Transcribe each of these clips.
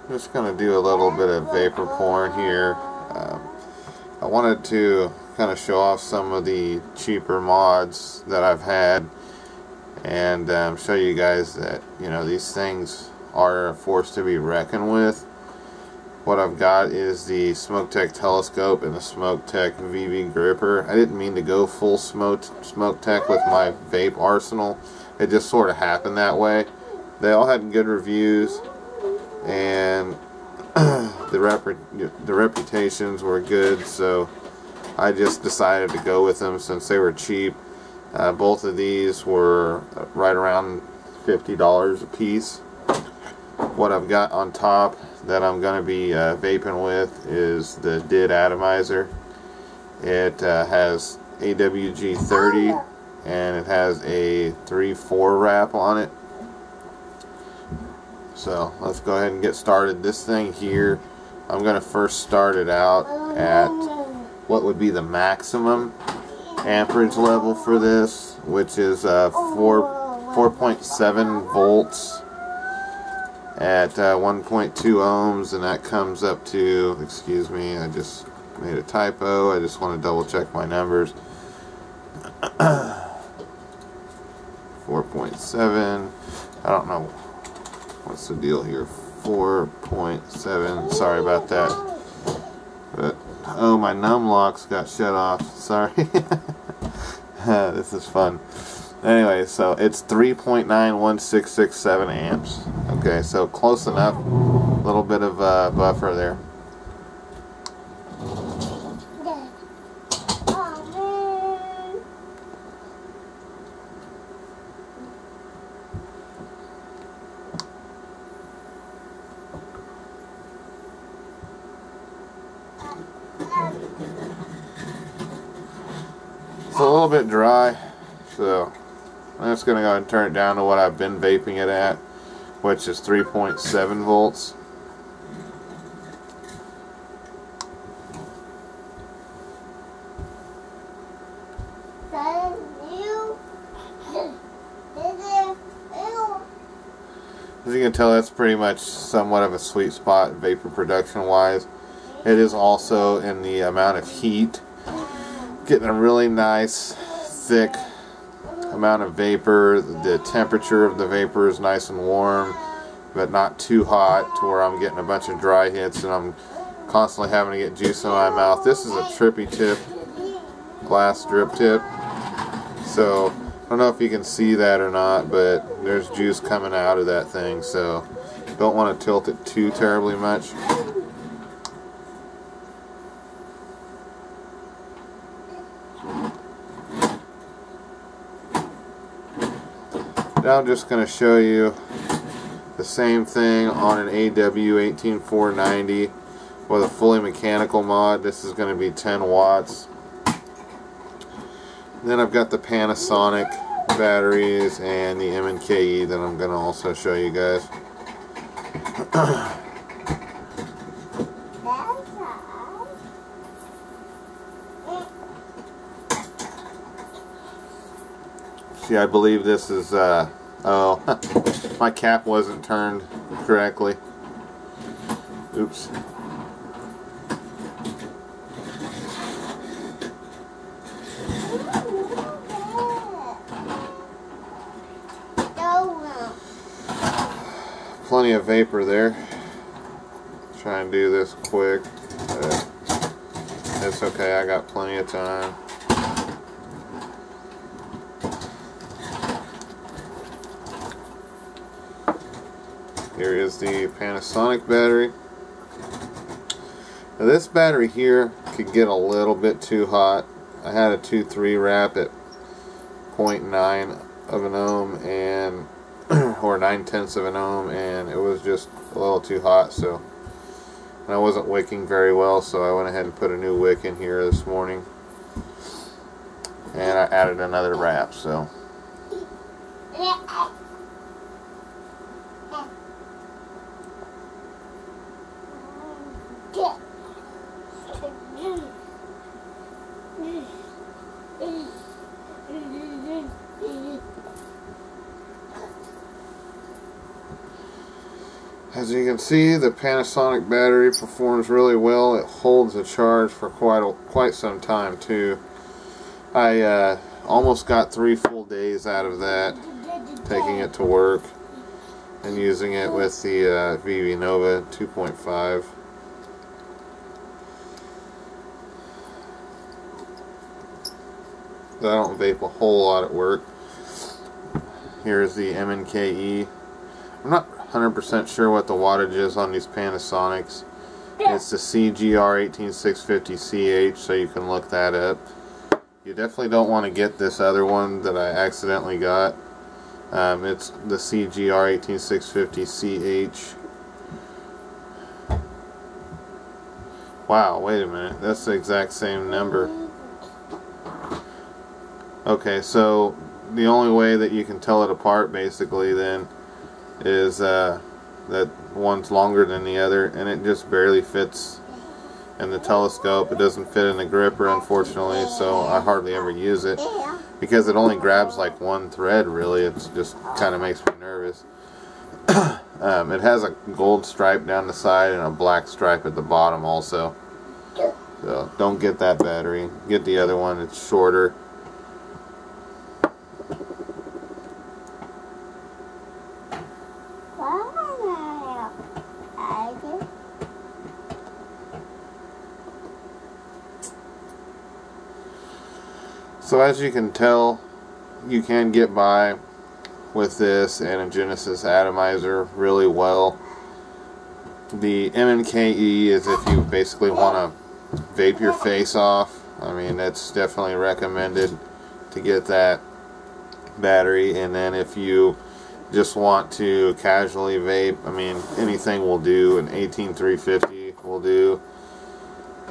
Just going to do a little bit of vapor pouring here. I wanted to kind of show off some of the cheaper mods that I've had, and show you guys that, you know, these things are a force to be reckoned with. What I've got is the Smoke-Tech telescope and the Smoke-Tech VV gripper. I didn't mean to go full Smoke-Tech with my vape arsenal. It just sort of happened that way. They all had good reviews, and the reputations were good, so I just decided to go with them since they were cheap. Both of these were right around $50 a piece. What I've got on top that I'm going to be vaping with is the DID atomizer. It has AWG 30 and it has a 3/4 wrap on it. So let's go ahead and get started. This thing here, I'm going to first start it out at what would be the maximum amperage level for this, which is 4.7 volts at 1.2 ohms, and that comes up to, excuse me, I just made a typo. I just want to double check my numbers. 4.7, I don't know what's the deal here. 4.7, sorry about that. But oh, my num locks got shut off. Sorry. This is fun. Anyway, so it's 3.91667 amps. Okay, so close enough. A little bit of buffer there. It's a little bit dry, so I'm just going to go ahead and turn it down to what I've been vaping it at, which is 3.7 volts. As you can tell, that's pretty much somewhat of a sweet spot vapor production wise. It is also in the amount of heat. Getting a really nice thick amount of vapor. The temperature of the vapor is nice and warm, but not too hot to where I'm getting a bunch of dry hits and I'm constantly having to get juice in my mouth. This is a trippy tip, glass drip tip, so I don't know if you can see that or not, but there's juice coming out of that thing, so don't want to tilt it too terribly much. Now I'm just going to show you the same thing on an AW18490 with a fully mechanical mod. This is going to be 10 watts. Then I've got the Panasonic batteries and the M&KE that I'm going to also show you guys. See, I believe this is, oh, my cap wasn't turned correctly. Oops. Plenty of vapor there. Try and do this quick. It's okay, I got plenty of time. Here is the Panasonic battery. Now this battery here could get a little bit too hot. I had a 2.3 wrap at 0.9 of an ohm and or 9/10 of an ohm, and it was just a little too hot, so and I wasn't wicking very well, so I went ahead and put a new wick in here this morning, and I added another wrap. So as As you can see, the Panasonic battery performs really well. It holds a charge for quite some time too. I almost got 3 full days out of that, taking it to work and using it with the VV Nova 2.5. I don't vape a whole lot at work. Here's the MNKE. I'm not 100% sure what the wattage is on these Panasonics. It's the CGR18650CH, so you can look that up. You definitely don't want to get this other one that I accidentally got. It's the CGR18650CH. Wow, wait a minute. That's the exact same number. Okay, so the only way that you can tell it apart basically then is that one's longer than the other, and it just barely fits in the telescope. It doesn't fit in the gripper, unfortunately, so I hardly ever use it because it only grabs like one thread really. It just kind of makes me nervous. It has a gold stripe down the side and a black stripe at the bottom also, so don't get that battery. Get the other one. It's shorter. So as you can tell, you can get by with this and a Genesis atomizer really well. The MNKE is if you basically want to vape your face off. I mean, that's definitely recommended to get that battery. And then if you just want to casually vape, I mean, anything will do. An 18350 will do.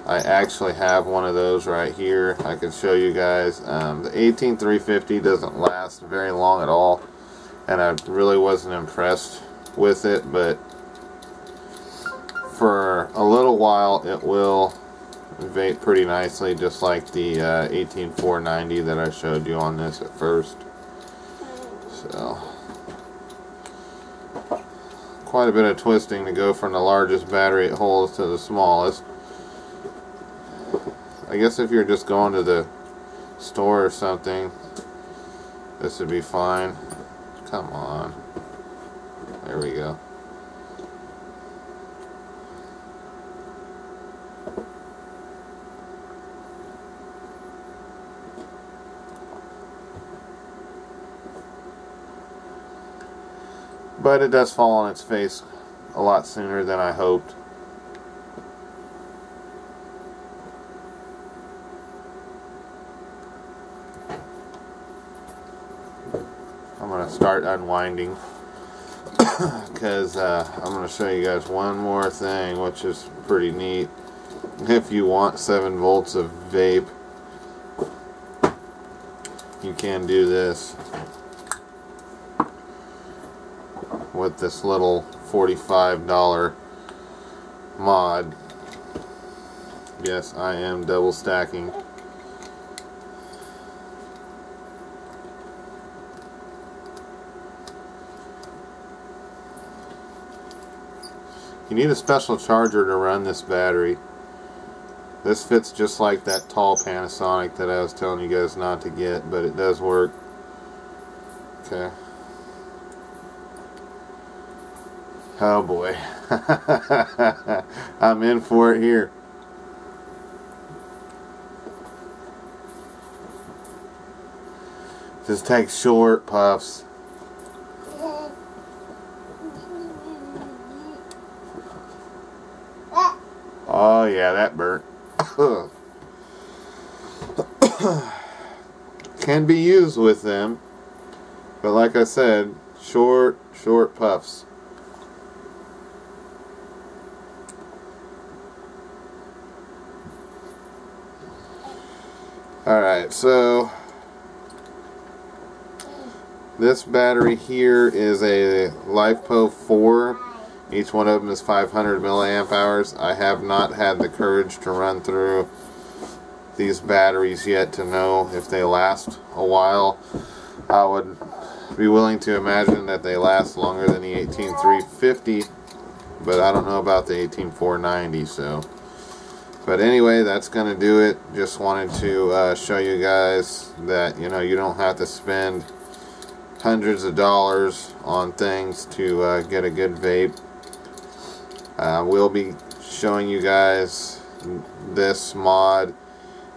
I actually have one of those right here. I can show you guys. The 18350 doesn't last very long at all, and I really wasn't impressed with it, but for a little while it will vape pretty nicely, just like the 18490 that I showed you on this at first. So quite a bit of twisting to go from the largest battery it holds to the smallest. I guess if you're just going to the store or something, this would be fine. Come on. There we go. But it does fall on its face a lot sooner than I hoped. I'm going to start unwinding because I'm going to show you guys one more thing, which is pretty neat. If you want 7 volts of vape, you can do this with this little $45 mod. Yes, I am double stacking. You need a special charger to run this battery. This fits just like that tall Panasonic that I was telling you guys not to get, but it does work. Okay. Oh boy. I'm in for it here. Just take short puffs. Oh yeah, that burnt. Can be used with them, but like I said, short puffs. Alright, so this battery here is a LiFePO 4. Each one of them is 500 milliamp hours. I have not had the courage to run through these batteries yet to know if they last a while. I would be willing to imagine that they last longer than the 18350, but I don't know about the 18490. So, but anyway, that's gonna do it. Just wanted to show you guys that, you know, you don't have to spend hundreds of dollars on things to get a good vape. We'll be showing you guys this mod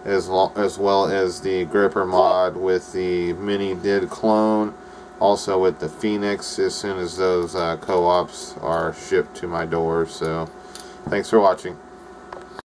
as well as the gripper mod with the mini did clone, also with the Phoenix, as soon as those co-ops are shipped to my door. So thanks for watching.